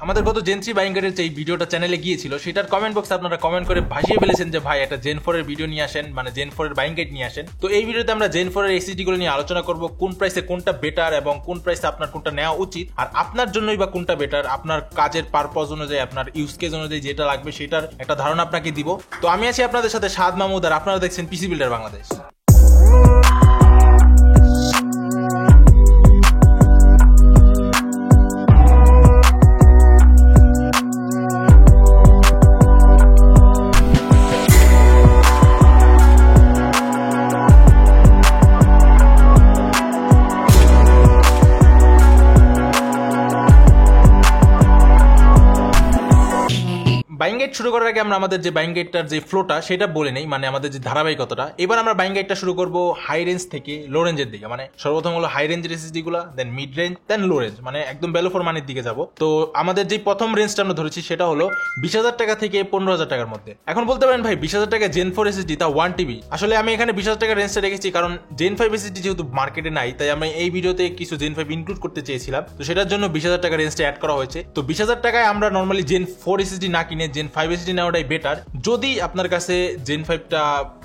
আমাদের গত gen 3 buying গাইডের যে ভিডিওটা চ্যানেলে গিয়েছিল সেটার কমেন্ট বক্সে আপনারা কমেন্ট করে ভাসিয়ে ফেলেছেন যে ভাই একটা জেন 4 এর ভিডিও নিয়ে আসেন, মানে জেন 4 এর বাইং গাইড নিয়ে আসেন। তো এই ভিডিওতে আমরা জেন 4 এর এসএসডি গুলো নিয়ে আলোচনা করব, কোন প্রাইসে কোনটা বেটার এবং কোন প্রাইসে আপনার কোনটা নেওয়া উচিত, আর আপনার জন্যই বা কোনটা বেটার, আপনার কাজের পারপজ অনুযায়ী আপনার ইউজ কেস অনুযায়ী যেটা লাগবে সেটার একটা ধারণা আপনাকে দিব। তো আমি আছি আপনাদের সাথে সাদ মাহমুদ, আর আপনারা দেখছেন পিসি বিল্ডার বাংলাদেশ। বাইং গাইড শুরু করার আগে আমরা আমাদের যে বাইং গাইডটার যে ফ্লোটা সেটা বলে নেই, মানে আমাদের যে ধারাবাহিকতাটা। এবার আমরা বাইং গাইডটা শুরু করব হাই রেঞ্জ থেকে লো রেঞ্জের দিকে, মানে সর্বপ্রথম হলো হাই রেঞ্জের এসএসডি গুলা, দেন মিড রেঞ্জ, দেন লো রেঞ্জ, মানে একদম বেলো ফর মানির দিকে যাব। তো আমাদের যে প্রথম রেঞ্জটা আমরা ধরেছি সেটা হলো 20,000 টাকা থেকে 15,000 টাকার মধ্যে। এখন বলতে পারেন ভাই 20,000 টাকা জেন 4 এসএসডি তা 1 টিবি, আসলে আমি এখানে 20,000 টাকার রেঞ্জটা রেখেছি কারণ জেন 5 এসএসডি যেহেতু মার্কেটে নাই, তাই আমি এই ভিডিওতে কিছু জেন 5 ইনক্লুড করতে চেয়েছিলাম। তো সেটার জন্য 20,000 টাকা রেঞ্জটা অ্যাড করা হয়েছে। তো 20,000 টাকায় আমরা নর্মালি জেন 4 এসএসডি না কিনে জেন 5 এসএসডি নেওয়াটাই বেটার। যদি আপনার কাছে জেন 5টা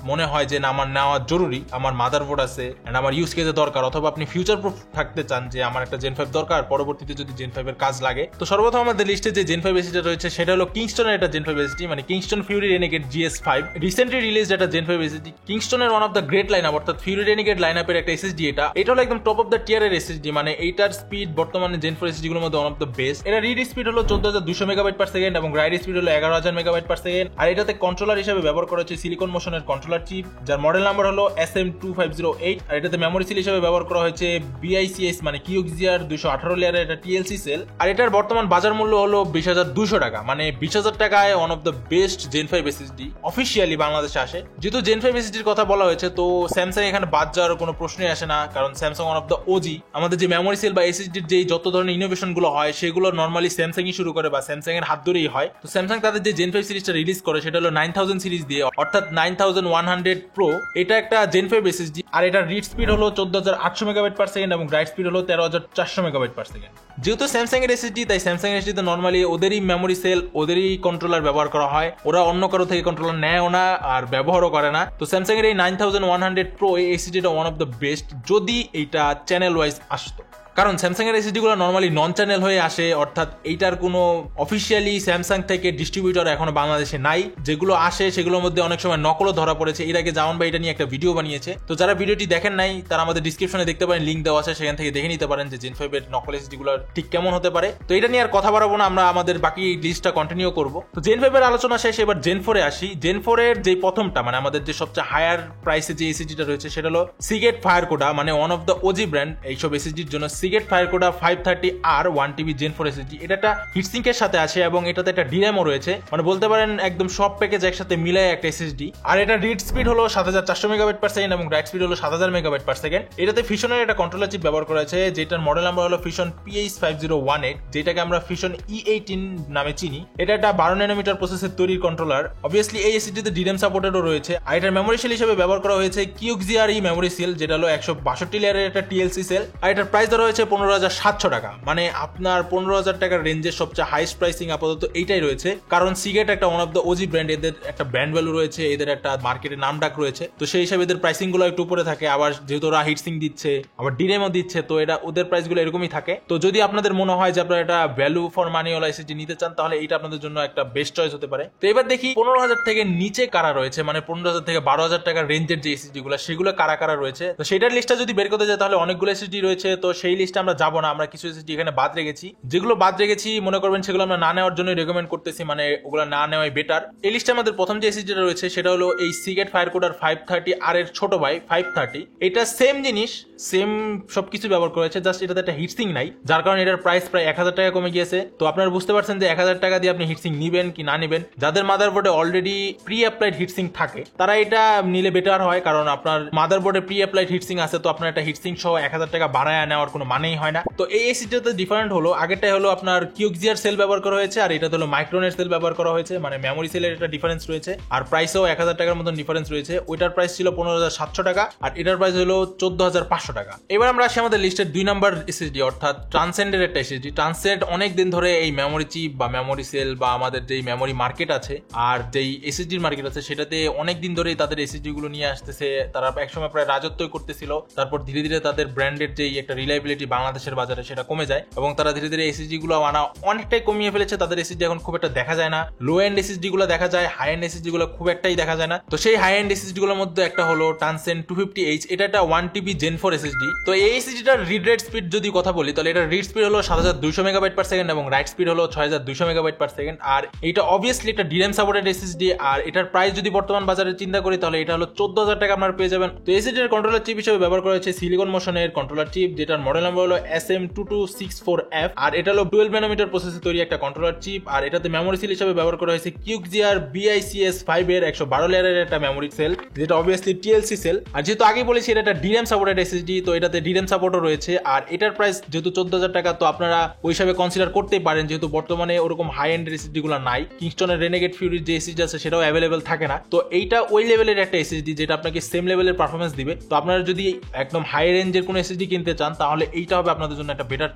মনে হয় যে না আমার নেওয়া জরুরি, আমার মাদারবোর্ড আছে এন্ড আমার ইউজ কেসে দরকার, অথবা আপনি ফিউচার প্রুফ থাকতে চান যে আমার একটা জেন 5 দরকার, পরবর্তীতে যদি জেন 5 এর কাজ লাগে, তো সর্বপ্রথম আমাদের লিস্টে যে জেন 5 এসএসডি রয়েছে সেটা হলো কিংস্টনের একটা জেন 5 এসএসডি, মানে Kingston Fury Renegade GS5 recently released একটা জেন 5 এসএসডি। কিংস্টনের one of the great lineup, অর্থাৎ ফিউরি রেনেগেড লাইনআপের একটা এসএসডি। এটা হলো একদম টপ অফ দ্য টিয়ারের এসএসডি, মানে এইটার স্পিড বর্তমানে জেন 4 এসএসডি গুলোর মধ্যে ওয়ান অফ দ্য বেস্ট। এটা রিড স্পিড হলো 14,200 মেগাবাইট পার সেকেন্ড এবং রাইড স্পিড হলো 11,000 মেগাবাইট পার সেকেন্ড। আর এটাতে কন্ট্রোলার হিসেবে ব্যবহার করা হচ্ছে সিলিকন মোশনের কন্ট্রোলার চিপ, যার মডেল নাম্বার হলো SM2508। আর এটাতে মেমোরি সিল হিসেবে ব্যবহার করা হয়েছে BICS মানে কিউক্সিয়ার 218 লেয়ারের একটা TLC সেল। আর এটার বর্তমান বাজার মূল্য হলো 20,200 টাকা, মানে 20,000 টাকায় one of the best gen 5 SSD officially বাংলাদেশে আসে। যেহেতু জেন 5 এসএসডির কথা বলা হয়েছে, তো স্যামসাং এখানে বাদ যাওয়ার কোনো প্রশ্নই আসে না, কারণ Samsung one of the OG. আমাদের যে মেমোরি সেল বা এসএসডির যে যত ধরনের ইনোভেশন গুলো হয় সেগুলো নর্মালি স্যামসাংই শুরু করে বা স্যামসাং এর হাত ধরেই হয়। তো স্যামসাং তাদের যে জেন 5 সিরিজটা রিলিজ করে সেটা হলো 9000 সিরিজ দিয়ে, অর্থাৎ 9100 প্রো। এটা একটা জেন 5 এসএসডি, আর এটার রিড স্পিড হলো 14,800 মেগাবাইট পার সেকেন্ড এবং রাইট স্পিড হলো 13,400 মেগাবাইট পার সেকেন্ড। যেহেতু স্যামসাং এর এসএসডি, তাই স্যামসাং এর এসএসডিতে নর্মালি ওদেরই মেমোরি সেল, ওদেরই কন্ট্রোলার ব্যবহার করা হয়। ওরা অন্য কারো থেকে কন্ট্রোলার নেয়ও না আর ব্যবহারও করে না। তো স্যামসাং এর এই 9100 প্রো এই এসএসডিটা ওয়ান অফ দ্য বেস্ট যদি এইটা চ্যানেল ওয়াইজ আসতো, কারণ স্যামসাং এর এসএসডি গুলো নরমালি নন চ্যানেল হয়ে আসে, অর্থাৎ এইটার কোনো অফিসিয়ালি স্যামসাং থেকে ডিস্ট্রিবিউটর এখনো বাংলাদেশে নাই। যেগুলো আসে সেগুলোর মধ্যে অনেক সময় নকলও ধরা পড়েছে। এর আগে জামান ভাই এটা নিয়ে একটা ভিডিও বানিয়েছে, তো যারা ভিডিওটি দেখেন নাই তারা আমাদের ডিসক্রিপশনে দেখতে পারেন, লিঙ্ক দেওয়া আছে, সেখান থেকে দেখে নিতে পারেন যে জেন 5 এর নকল এসএসডি গুলো ঠিক কেমন হতে পারে। তো এটা নিয়ে আর কথা বাড়াবো না, আমরা আমাদের বাকি লিস্টটা কন্টিনিউ করব। তো জেন 5 এর আলোচনা শেষ, এবার জেন 4 এ আসি। জেন 4 এর যে প্রথমটা, মানে আমাদের যে সবচেয়ে হায়ার প্রাইসে যে এসএসডিটা রয়েছে সেটা হলো সিগেট ফায়ারকোডা, মানে one of the OG brand এইসব এসএসডির জন্য। Seagate FireCuda 530R 1 TB gen 4 SSD, এটা একটা হিটসিঙ্কের সাথে আছে এবং এটাতে একটা ডিরামও রয়েছে, মানে বলতে পারেন একদম সব প্যাকেজ একসাথে মিলায় একটা এসএসডি। আর এটা রিড স্পিড হলো 7,400 মেগাবাইট পার সেকেন্ড এবং রাইট স্পিড হলো 7,000 মেগাবাইট পার সেকেন্ড। এটাতে ফিশনের একটা কন্ট্রোলার চিপ ব্যবহার করা হয়েছে, যেটার মডেল নাম্বার হলো ফিশন PH5018, যেটাকে আমরা ফিশন E18 নামে চিনি। এটা একটা 12 ন্যানোমিটার প্রসেসর তৈরির কন্ট্রোলার। অবভিয়াসলি এই এসএসডিতে ডিরাম সাপোর্টেডও রয়েছে। আর এটার মেমোরি সেল হিসেবে ব্যবহার করা হয়েছে কিউক্সিয়ার মেমোরি সেল, যেটা হলো 162 লেয়ারের একটা TLC সেল। আর এটার প্রাইস ধরা হয়েছে 15,700 টাকা, মানে আপনার 15,000 টাকার রেঞ্জের সবচেয়ে হাইস্ট প্রাইসিং আপাতত এইটাই রয়েছে, কারণ সিগেট একটা one of the OG brand, এদের একটা ব্র্যান্ড ভ্যালু রয়েছে, এদের একটা মার্কেটে নাম ডাক রয়েছে। তো সেই হিসাবে এদের প্রাইসিং গুলো একটু উপরে থাকে, আবার যেহেতু ওরা হিটসিং দিচ্ছে আবার ডিরেমও দিচ্ছে, তো এটা ওদের প্রাইস গুলো এরকমই থাকে। তো যদি আপনাদের মনে হয় যে আপনারা একটা value for money OLA SSD নিতে চান, তাহলে এটা আপনাদের জন্য একটা বেস্ট চয়েস হতে পারে। তো এবার দেখি 15,000 থেকে নিচে কারা রয়েছে, মানে 15,000 থেকে 12,000 টাকার রেঞ্জের যে এসএসডি গুলো সেগুলো কারা কারা রয়েছে। তো সেটার লিস্টটা যদি বের করতে যায় তাহলে অনেকগুলো এসএসডি রয়েছে। তো সেই লিস্টে আমরা যাবো না, আমরা কিছু এসএসডি এখানে বাদ রেখেছি। যেগুলো বাদ রেখেছি মনে করবেন সেগুলো আমরা না নেওয়ার জন্য রেকমেন্ড করতেছি, মানে ওগুলো না নেওয়াই বেটার। এই লিস্টে আমাদের প্রথম যে এসএসডিটা রয়েছে সেটা হলো এই সিগেট ফায়ারকোডার 530R এর ছোট ভাই 530। এটা সেম জিনিস, সেম সবকিছু ব্যবহার করেছে, জাস্ট এটাতে একটা হিটসিং নাই, যার কারণে এটার প্রাইস প্রায় 1,000 টাকা কমে গিয়েছে। তো আপনারা বুঝতে পারছেন যে 1,000 টাকা দিয়ে আপনি হিটসিং নিবেন কি না নিবেন। যাদের মাদারবোর্ডে অলরেডি প্রি অ্যাপ্লাইড হিটসিং থাকে তারা এটা নিলে বেটার হয়, কারণ আপনার মাদারবোর্ডে প্রি অ্যাপ্লাইড হিটসিং আছে, তো আপনার একটা হিটসিং সহ 1,000 টাকা বাড়ায় নেওয়ার কোনো মানেই হয় না। তো এই এসএসডিটাতে ডিফারেন্ট হলো, আগেরটাই হলো আপনার কিউক্সিয়ার সেল ব্যবহার করা হয়েছে আর এটাতে হলো মাইক্রনের সেল ব্যবহার করা হয়েছে, মানে মেমোরি সেলের একটা ডিফারেন্স রয়েছে আর প্রাইসেও 1000 টাকার মতন ডিফারেন্স রয়েছে। ওইটার প্রাইস ছিল 15700 টাকা আর এটার প্রাইস হলো 14500 টাকা। এবার আমরা আসি আমাদের লিস্টের 2 নাম্বার এসএসডি অর্থাৎ ট্রান্সেন্ডের একটা এসএসডি। ট্রান্সেন্ড অনেক দিন ধরে এই মেমোরি চিপ বা মেমোরি সেল বা আমাদের যেই মেমোরি মার্কেট আছে আর যেই এসএসডির মার্কেট আছে সেটাতে অনেক দিন ধরেই তাদের এসএসডি গুলো নিয়ে আসতেছে। তারা একসময় প্রায় রাজত্বই করতেছিল, তারপর ধীরে ধীরে তাদের ব্র্যান্ডের যেই একটা রিলায়েবিলিটি বাংলাদেশের বাজারে সেটা কমে যায় এবং তারা ধীরে ধীরে এসএসডি গুলো আনা অনেকটাই কমিয়ে ফেলেছে। তাদের এসএসডি এখন খুব একটা দেখা যায় না, লো এন্ড এসএসডি গুলো দেখা যায়, হাই এন্ড এসএসডি গুলো খুব একটাই দেখা যায় না। তো সেই হাই এন্ড এসএসডি গুলোর মধ্যে একটা হলো ট্রান্সেন্ড 250H, এটা একটা 1TB Gen 4 এসএসডি। তো এই এসএসডিটার রিড রাইট স্পিড যদি কথা বলি তাহলে এটা রিড স্পিড হলো 7200 মেগাবাইট পার সেকেন্ড এবং রাইট স্পিড হলো 6200 মেগাবাইট পার সেকেন্ড। আর এটা অবভিয়াসলি একটা ডিরাম সাপোর্টেড এসএসডি আর এটার প্রাইস যদি বর্তমান বাজারে চিন্তা করি তাহলে এটা হলো 14000 টাকা আপনারা পেয়ে যাবেন। তো এসএসডি এর কন্ট্রোলার চিপ হিসেবে ব্যবহার করা হয়েছে সিলিকন মোশনের কন্ট্রোলার চিপ, যেটার মডেল নাম্বার হলো SM2264F আর এটা হলো 12 ন্যানোমিটার প্রসেসে তৈরি একটা কন্ট্রোলার চিপ। আর এটাতে মেমোরি সেল হিসেবে ব্যবহার করা হয়েছে কিউক্সিয়ার BICS5 এর 112 লেয়ারের একটা মেমোরি সেল, যেটা অবভিয়াসলি TLC সেল। আর যেহেতু আগে বলেছি এটা একটা ডিরাম সাপোর্টেড এসএসডি, তো এটাতে ডিরাম সাপোর্টও রয়েছে আর এটার প্রাইস যেহেতু 14000 টাকা, তো আপনারা ওই হিসাবে কনসিডার করতেই পারেন যেহেতু বর্তমানে ওরকম হাই এন্ড এসএসডি গুলো নাই। কিংস্টনের রেনেগেড ফিউরির যে এসএসডি আছে সেটাও অ্যাভেলেবেল থাকে না, তো এইটা ওই লেভেলের একটা এসএসডি যেটা আপনাকে সেম লেভেলের পারফরমেন্স দিবে। তো আপনারা যদি একদম হাই রেঞ্জের কোনো এসএসডি কিনতে চান তাহলে এইটা হবে আপনাদের জন্য একটা বেটার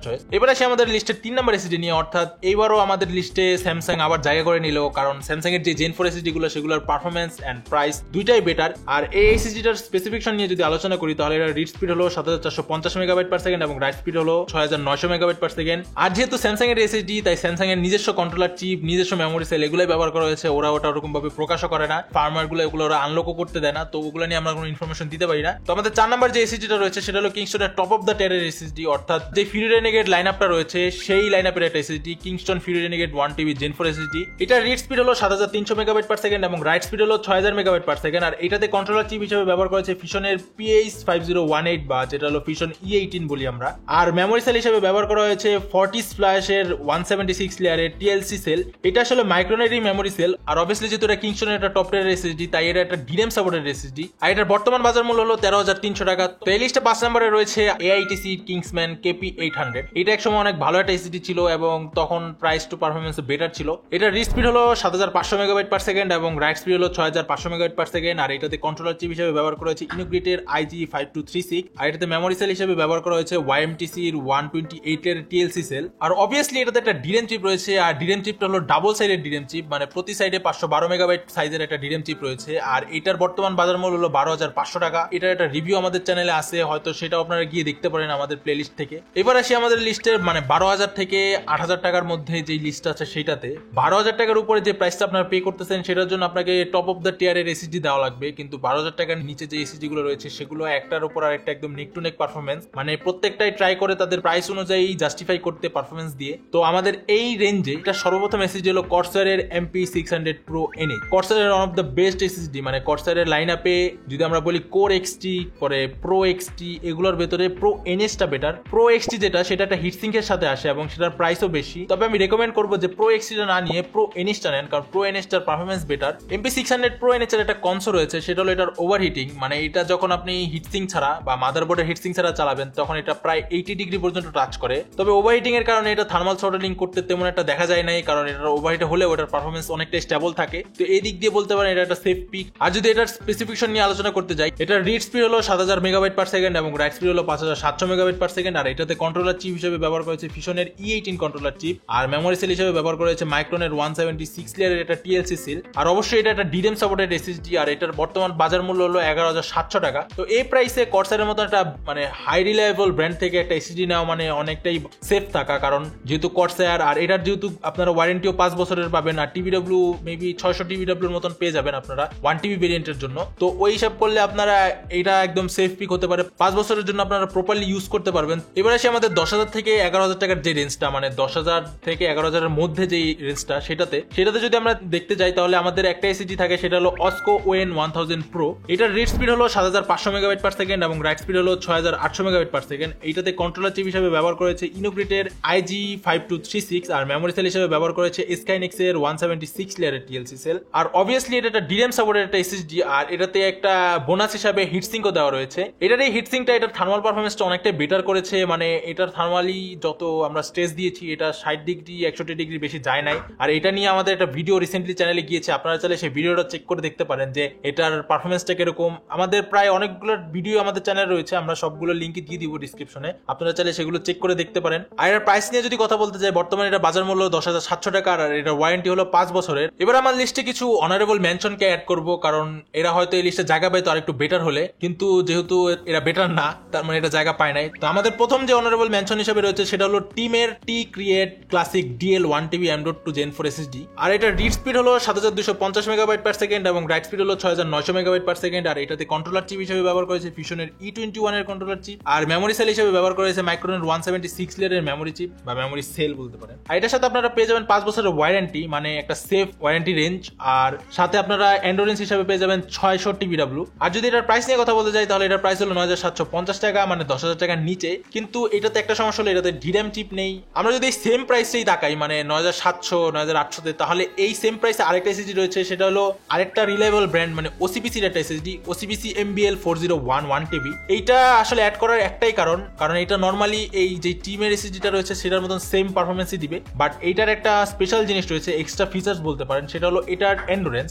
চয়েস। এবার আসি আমাদের লিস্টের 3 নাম্বার এসএসডি নিয়ে, অর্থাৎ এইবারও আমাদের লিস্টে স্যামসাং আবার জায়গা করে নিল, কারণ স্যামসাং এর যে Gen 4 এসএসডি গুলো সেগুলোর পারফরমেন্স এন্ড প্রাইস দুইটাই বেটার। আর এই এসএসডিটার স্পেসিফিকেশন নিয়ে যদি আলোচনা করি তাহলে এটা রিড স্পিড হলো 7450 মেগাবাইট পার সেকেন্ড এবং রাইট স্পিড হলো 6900 মেগাবাইট পার সেকেন্ড। আর যেহেতু স্যামসাং এর এসএসডি তাই স্যামসাং এর নিজস্ব কন্ট্রোলার চিপ, নিজস্ব মেমোরি সেল এগুলোই ব্যবহার করা হয়েছে। ওরা ওটা ওরকম ভাবে প্রকাশও করে না, ফার্মার গুলো এগুলো ওরা আনলকও করতে দেয় না, তো ওগুলো নিয়ে আমরা কোনো ইনফরমেশন দিতে পারি না। তো আমাদের 4 নাম্বার যে এসএসডিটা রয়েছে সেটা হলো কিংস্টনের টপ অফ দ্য টিয়ারের এসএসডি, অর্থাৎ যে ফিউরি রেনেগেড লাইনআপটা রয়েছে সেই লাইনআপের একটা SSD, Kingston Fury Renegade 1TB Gen 4 SSD. এটা রিড স্পিড হলো 7300 মেগাবাইট পার সেকেন্ড এবং রাইট স্পিড হলো 6000 মেগাবাইট পার সেকেন্ড। আর এটাতে কন্ট্রোলার চিপ হিসেবে ব্যবহার করা হয়েছে ফিশনের PH5018 বা যেটা হলো ফিশন E18 বলি আমরা। আর মেমোরি সেল হিসেবে ব্যবহার করা হয়েছে 40 স্প্ল্যাশ এর 176 লেয়ারের TLC সেল। এটা আসলে মাইক্রোনেরই মেমোরি সেল আর অবভিয়াসলি যেহেতু এটা কিংস্টনের একটা টপ টিয়ারের এসএসডি তাই এটা একটা ডিরাম সাপোর্টেড এসএসডি আর এটার বর্তমান বাজার মূল্য হলো 13300 টাকা। তো এই লিস্টে 5 নম্বরে রয়েছে AITC Kingsman KP800। এটা একসময় অনেক ভালো একটা এসএসডি ছিল এবং তখন প্রাইস টু পারফরমেন্স বেটার ছিল। এটা রিড স্পিড হলো 7500 মেগাবাইট পার সেকেন্ড এবং রাইট স্পিড হলো 6500 মেগাবাইট পার সেকেন্ড। আর এটাতে কন্ট্রোলার চিপ হিসেবে ব্যবহার করা হয়েছে ইনোগ্রেটের IG5236 আর এটাতে মেমোরি সেল হিসেবে ব্যবহার করা হয়েছে YMTC এর 128 এর TLC সেল। আর অবভিয়াসলি এটাতে একটা ডিরাম চিপ রয়েছে আর ডিরাম চিপটা হলো ডাবল সাইডের ডিরাম চিপ, মানে প্রতি সাইডে 512 মেগাবাইট সাইজের একটা ডিরাম চিপ রয়েছে। আর এটার বর্তমান বাজার মূল্য হলো 12500 টাকা। এটার একটা রিভিউ আমাদের চ্যানেলে আছে, হয়তো সেটাও আপনারা গিয়ে দেখতে পারেন আমাদের প্লে লিস্ট থেকে। এবার আসি আমাদের লিস্টের মানে 12000 থেকে 8000 টাকার মধ্যে যে লিস্ট আছে সেটাতে 12000 টাকার উপরে যে প্রাইসটা আপনারা পে করতেছেন সেটার জন্য আপনাকে টপ অফ দ্য টিয়ারের এসএসডি দেওয়া লাগবে, কিন্তু 12000 টাকার নিচে যে এসএসডি গুলো রয়েছে সেগুলো একটার উপর আর একটা একদম নেক টু নেক পারফরমেন্স, মানে প্রত্যেকটাই ট্রাই করে তাদের প্রাইস অনুযায়ী জাস্টিফাই করতে পারফরমেন্স দিয়ে। তো আমাদের এই রেঞ্জে এটা সর্বপ্রথম এসএসডি হলো কর্সারের MP600 Pro NA। কর্সারের one of the best SSD, মানে কর্সারের লাইন আপে যদি আমরা বলি কোর এক্সটি পরে প্রো এক্সটি এগুলোর ভেতরে প্রো এনএসটা বেটার। প্রো এক্সটি যেটা সেটা একটা হিটসিঙ্ক এর সাথে আসে এবং সেটার প্রাইসও বেশি, তবে আমি রেকমেন্ড করবো যে প্রো এক্সটিটা না নিয়ে প্রো এনএসটা নেন, কারণ প্রো এনএসটার performance better. MP600 Pro NA এর একটা কনসো রয়েছে, সেটা হলো এটার ওভারহিটিং, মানে এটা যখন আপনি হিটসিঙ্ক ছাড়া বা মাদারবোর্ডের হিটসিঙ্ক ছাড়া চালাবেন তখন এটা প্রায় 80 ডিগ্রি পর্যন্ত টাচ করে। তবে ওভারহিটিং এর কারণে এটা থার্মাল থ্রটলিং করতে তেমন একটা দেখা যায় নাই, কারণ এটার ওভারহিট হলেও এটার পারফরমেন্স অনেকটা স্টেবল থাকে। তো এই দিক দিয়ে বলতে পারেন এটা একটা সেফ পিক। আর যদি এটার স্পেসিফিকেশন নিয়ে আলোচনা করতে যাই, এটার রিড স্পিড হলো 7000 মেগাবাইট পার সেকেন্ড এবং রাইট স্পিড হলো 5700 মেগাবাইট পার সেকেন্ড। আর এটাতে কন্ট্রোলার চিপ হিসেবে ব্যবহার করা হয়েছে ফিশনের E18 কন্ট্রোলার চিপ আর মেমোরি সেল হিসেবে ব্যবহার করা হয়েছে মাইক্রনের 176 লেয়ারের একটা TLC সেল। আর অবশ্যই এটা একটা ডিরাম সাপোর্টেড এসএসডি আর এটার বর্তমান বাজার মূল্য হলো 11700 টাকা। তো এই প্রাইসে কর্সারের মতো একটা মানে হাই রিলায়েবল ব্র্যান্ড থেকে একটা এসএসডি নেওয়া মানে অনেকটাই সেফ থাকা, কারণ যেহেতু কর্সার আর এটার যেহেতু আপনারা ওয়ারেন্টিও 5 বছরের পাবেন আর টিবিডব্লিউ মেবি 600 টিবিডব্লিউর মতন পেয়ে যাবেন আপনারা 1TB ভেরিয়েন্টের জন্য। তো ওই হিসাব করলে আপনারা এটা একদম সেফ পিক হতে পারে, 5 বছরের জন্য আপনারা প্রপারলি ইউজ করতে পারবেন। এবার আসে আমাদের 10000 থেকে 11000 টাকার যে রেঞ্জটা, মানে 10000 থেকে 11000 এর মধ্যে যে রেঞ্জটা সেটাতে যদি আমরা দেখতে যাই তাহলে আমাদের একটা এসএসডি থাকে, সেটা হলো অস্কো ON1000 Pro। এটার রিড স্পিড হলো 7500 মেগাবাইট পার সেকেন্ড এবং রাইট স্পিড হলো 6800 মেগাবাইট পার সেকেন্ড। এইটাতে কন্ট্রোলার চিপ হিসেবে ব্যবহার করেছে ইনোগ্রেটের IG5236 আর মেমোরি সেল হিসেবে ব্যবহার করেছে স্কাইনেক্স এর 176 লেয়ারের TLC সেল। আর অবভিয়াসলি এটা একটা ডিরাম সাপোর্টেড একটা এসএসডি আর এটাতে একটা বোনাস হিসাবে হিটসিঙ্কও দেওয়া রয়েছে। এটার এই হিটসিঙ্কটা এটার থার্মাল পারফরমেন্সটা অনেকটাই বেটার করেছে, মানে এটার থার্মালি যত আমরা স্ট্রেস দিয়েছি এটা 60 ডিগ্রি 61 ডিগ্রি বেশি যায় নাই। আর এটা নিয়ে আমাদের একটা ভিডিও রিসেন্টলি চ্যানেলে গিয়েছে, আপনারা চাইলে সেই ভিডিওটা চেক করে দেখতে পারেন যে এটার পারফরমেন্সটা কিরকম। আমাদের প্রায় অনেকগুলো ভিডিও আমাদের চ্যানেলে রয়েছে, আমরা সবগুলো লিঙ্ক দিয়ে দিব ডিসক্রিপশনে, আপনারা চাইলে সেগুলো চেক করে দেখতে পারেন। আর এর প্রাইস নিয়ে যদি কথা বলতে যাই, বর্তমানে এটা বাজার মূল্য 10,700 টাকা আর এটা ওয়ারেন্টি হলো 5 বছরের। এবার আমার লিস্টে কিছু অনারেবল মেনশনকে অ্যাড করব, কারণ এরা হয়তো এই লিস্টে জায়গা পাইতো আরেকটু বেটার হলে, কিন্তু যেহেতু এরা বেটার না তার মানে এটা জায়গা পায় নাই। তো আমাদের প্রথম যে অনারেবল মেনশন হিসেবে রয়েছে সেটা হলো টিমের T-Create classic DL 1TB M.2 Gen 4 SSD। আর এটা রিড স্পিড হলো 7250 মেগাবাইট পার সেকেন্ড এবং রাইট স্পিড হলো 6900 মেগাবাইট পার সেকেন্ড। আর এটাতে কন্ট্রোলার চিপ হিসেবে ব্যবহার করেছে ফিউশনের E21 এর কন্ট্রোলার চিপ, আর মেমোরি সেল হিসেবে ব্যবহার করেছে মাইক্রনের 176 লেয়ারের মেমোরি চিপ বা মেমোরি সেল বলতে পারেন। আর এটার সাথে আপনারা পেয়ে যাবেন 5 বছরের ওয়ারেন্টি, মানে একটা সেফ ওয়ারেন্টি রেঞ্জ, আর সাথে আপনারা এন্ডুরেন্স হিসেবে পেয়ে যাবেন 600 TBW। আর যদি এটার প্রাইস নিয়ে কথা বলতে যাই তাহলে এটার প্রাইস হলো 9750 টাকা, মানে 10,000 টাকার নিচে। কিন্তু এটাতে একটা সমস্যা হলো এটাতে DRAM চিপ নেই। আমরা যদি সেম প্রাইসেই তাকাই মানে 9700 9800 তাহলে এই সেম প্রাইসে আরেকটা SSD রয়েছে, সেটা হলো আরেকটা রিলায়েবল ব্র্যান্ড মানে OCPC এর একটা SSD OCPC MBL 4011TB। এইটা আসলে অ্যাড করার একটাই কারণ এটা নরমালি এই যে টিমের SSDটা রয়েছে সেটার মতন সেম পারফরমেন্সই দিবে, বাট এইটার একটা স্পেশাল জিনিস রয়েছে, এক্সট্রা ফিচার্স বলতে পারেন, সেটা হলো এটার এন্ডুরেন্স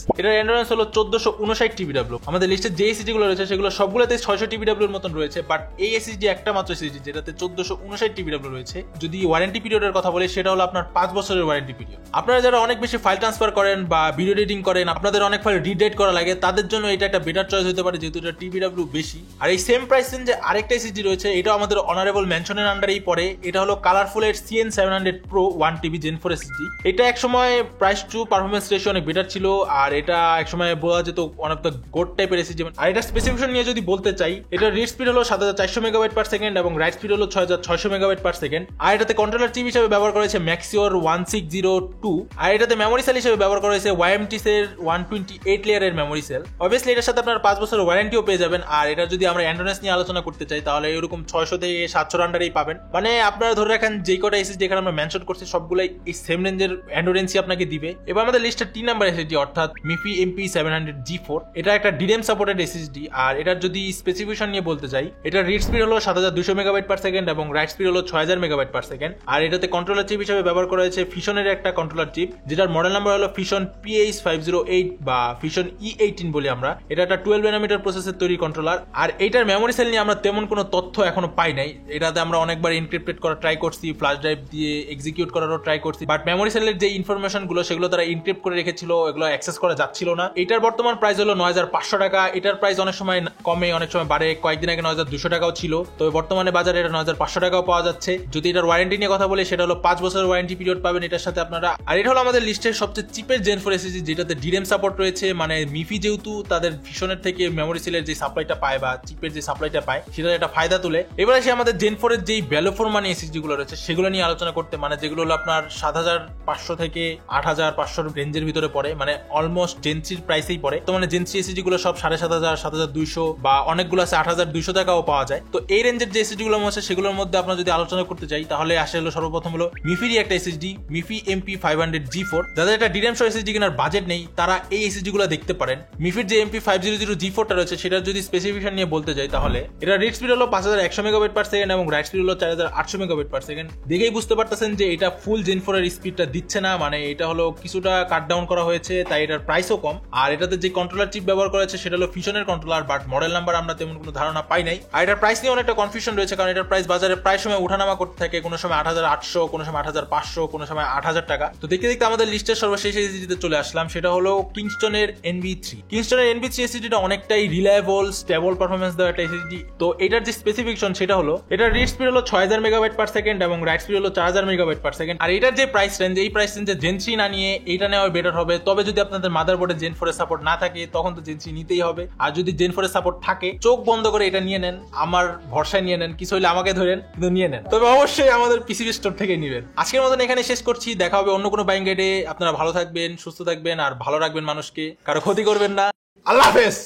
হলো 1459 TBW। আমাদের লিস্টে যে SSD গুলো রয়েছে সেগুলো সবগুলোতে 600 TBW এর মতন রয়েছে, বাট এই SSD একটা মাত্র SSD যেটাতে 1459 TBW রয়েছে। যদি ওয়ারেন্টি পিরিয়ডের কথা বলি সেটা হলো আপনার 5 বছরের ওয়ারেন্টি পিরিয়ড। আপনারা যারা অনেক বেশি ফাইল ট্রান্সফার করেন বা ভিডিও এডিটিং করেন, আপনাদের অনেক ফাইল রিডেট করা লাগে, তাদের জন্য এটা একটা বেটার চয়েস হতে পারে যেহেতু এটা TBW বেশি। আর এই সেম প্রাইস রেঞ্জে আরেকটা SSD রয়েছে, এটা আমাদের অনারেবল মেনশনের আন্ডারেই পড়ে, এটা হলো কালারফুলের CN700 Pro 1TB Gen 4 SSD। এটা একসময় প্রাইস টু পারফরমেন্স রেশিও অনেক বেটার ছিল, আর এটা একসময় বলা যেত ওয়ান অফ দ্য গোড টাইপের SSD। আর এটা স্পেসিফিকেশন নিয়ে যদি বলতে চাই, এটা রিড স্পিড হলো 7400 মেগাবাইট পার সেকেন্ড এবং রাইট স্পিড হলো 6600 মেগাবাইট পার সেকেন্ড। আর এটাতে কন্ট্রোলার চিপ হিসেবে ব্যবহার করেছে Maxior 1602, আর এটাতে মেমোরি সেল হিসেবে ব্যবহার করেছে YMTC এর 128 লেয়ারের মেমোরি সেল। অবভিয়াসলি এটার সাথে আপনার 5 বছরের ওয়ারেন্টিও পেয়ে যাবেন। আর এটা যদি আমরা অ্যান্ড্রয়েড নিয়ে আলোচনা করতে চাই তাহলে এরকম 600 থেকে 700 আন্ডারেই পাবেন। মানে আপনারা ধরে রাখেন যে কটা SSD এখানে আমরা মেনশন করছি সবগুলাই এই সেম রেঞ্জের অ্যান্ড্রয়েডই আপনাকে দিবে। এবার আমাদের লিস্টে 3 নাম্বার SSD অর্থাৎ MIFI MP700 G4। এটা একটা DRAM সাপোর্টেড SSD। আর এটার যদি স্পেসিফিকেশন নিয়ে বলতে চাই, এটার রিড স্পিড হলো 7200 মেগাবাইট পার সেকেন্ড এবং রাইট স্পিড হলো 6000 মেগাবাইট পার সেকেন্ড। আর এটাতে কন্ট্রোলার চিপ হিসেবে ব্যবহার করা হয়েছে ফিশনের একটা কন্ট্রোলার চিপ, যেটার মডেল নাম্বার হলো ফিশন PH508 বা ফিশন E18 বলি আমরা। এটা একটা 12 ন্যানোমিটার প্রসেসর তৈরি কন্ট্রোলার। আর এইটার মেমোরি সেল নিয়ে আমরা তেমন কোনো তথ্য এখনো পাই নাই। এটাতে আমরা অনেকবার এনক্রিপ্টেড করা ট্রাই করছি, ফ্ল্যাশ ড্রাইভ দিয়ে এক্সিকিউট করারও ট্রাই করছি, বাট মেমোরি সেলের যে ইনফরমেশন গুলো সেগুলো তারা এনক্রিপ্ট করে রেখেছিল, এগুলো অ্যাক্সেস করা যাচ্ছিল না। এটার বর্তমান প্রাইস হলো 9500 টাকা। এটার প্রাইস অনেক সময় কমে অনেক সময় বাড়ে, কয়েকদিন আগে 9200 টাকাও ছিল, তবে বর্তমানে বাজারে এটা 9500 টাকাও পাওয়া যাচ্ছে। যদি এটার ওয়ারেন্টি নিয়ে কথা বলি সেটা হলো 5 বছরের ওয়ারেন্টি পিরিয়ড পাবেন এটার সাথে আপনারা। আর এটা হলো আমাদের লিস্টের সবচেয়ে চিপের Gen 4 SSD যেটাতে DRAM সাপোর্ট রয়েছে, মানে মিফি যেহেতু তাদের ফিশনের থেকে মেমোরি সেলের যে সাপ্লাইটা পায় বা চিপের যে সাপ্লাইটা পায় সেটার একটা ফায়দা তুলে। এবার আসে আমাদের Gen 4 এর যেই ভ্যালু ফর মানি SSD গুলো রয়েছে সেগুলো নিয়ে আলোচনা করতে, মানে যেগুলো হলো আপনার 7500 থেকে 8500 রেঞ্জের ভিতরে পড়ে, মানে অলমোস্ট Gen 3 প্রাইসেই পড়ে। তো মানে Gen 3 SSD গুলো সব 7500 7200 বা অনেকগুলো আছে 8200 টাকাও পাওয়া যায়। তো এই রেঞ্জের যে SSD গুলো আছে সেগুলোর মধ্যে আপনারা যদি আলোচনা করতে চাই তাহলে আসে হলো সর্বপ্রথম হলো মিফির একটা SSD MIFI MP500 G4। যাদের একটা DRAM সহ SSD কেনার বাজেট নেই তারা এই SSD গুলো দেখতে পারেন। মিফির যে MP500 G4 টা রয়েছে সেটার যদি স্পেসিফিকেশন নিয়ে বলতে যাই তাহলে এটা রিড স্পিড হলো 5100 মেগাবাইট পার সেকেন্ড এবং রাইট স্পিড হলো 4800 মেগাবাইট পার সেকেন্ড। দেখেই বুঝতে পারতেছেন যে এটা ফুল Gen 4 এর স্পিডটা দিচ্ছে না, মানে এটা হলো কিছুটা কাট ডাউন করা হয়েছে, তাই এটার প্রাইসও কম। আর এটাতে যে কন্ট্রোলার চিপ ব্যবহার করা হয়েছে সেটা হলো ফিশনের কন্ট্রোলার, বাট মডেল নাম্বার আমরা তেমন কোনো ধারণা পাই নাই। আর এটার প্রাইস নিয়ে অনেকটা কনফিউশন রয়েছে, কারণ এটার প্রাইস বাজারে প্রায় সময় উঠানামা করতে থাকে, কোনো সময় 8800, কোনো সময় 8500, কোনো সময় 8000 টাকা। তো দেখতে দেখতে আমাদের লিস্টের সর্বশেষ SSD চলে আসলাম, সেটা হলো কিংস্টনের NB3। কিংস্টনের NB3 SSD টা অনেকটাই রিলায়েবল স্টেবল পারফরমেন্স দেওয়া একটা SSD। তো এটার যে স্পেসিফিকেশন সেটা হলো এটার রিড স্পিড হলো 6000 মেগাবাইট পার সেকেন্ড এবং রাইট স্পিড হলো 4000 মেগাবাইট পার সেকেন্ড। আর এটার যে প্রাইস রেঞ্জ, এই প্রাইস রেঞ্জে Gen 3 না নিয়ে এইটা নেওয়া বেটার হবে। তবে যদি আপনাদের মাদারবোর্ডে Gen 4 এর সাপোর্ট না থাকে তখন তো Gen 3 নিতেই হবে। আর যদি Gen 4 এর সাপোর্ট থাকে চোখ বন্ধ করে এটা নিয়ে নেন, আমার ভরসায় নিয়ে নেন, কিছু হলে আমাকে ধরেন, কিন্তু নিয়ে নেন। তবে অবশ্যই আমাদের পিসিবি স্টোর থেকে নিবেন। আজকের মতন এখানে শেষ করছি, দেখা হবে অন্য কোনো বাইং গাইডে। আপনারা ভালো থাকবেন, সুস্থ থাকবেন আর ভালো রাখবেন মানুষকে, কারো ক্ষতি করবেন না। আল্লাহ হাফেজ।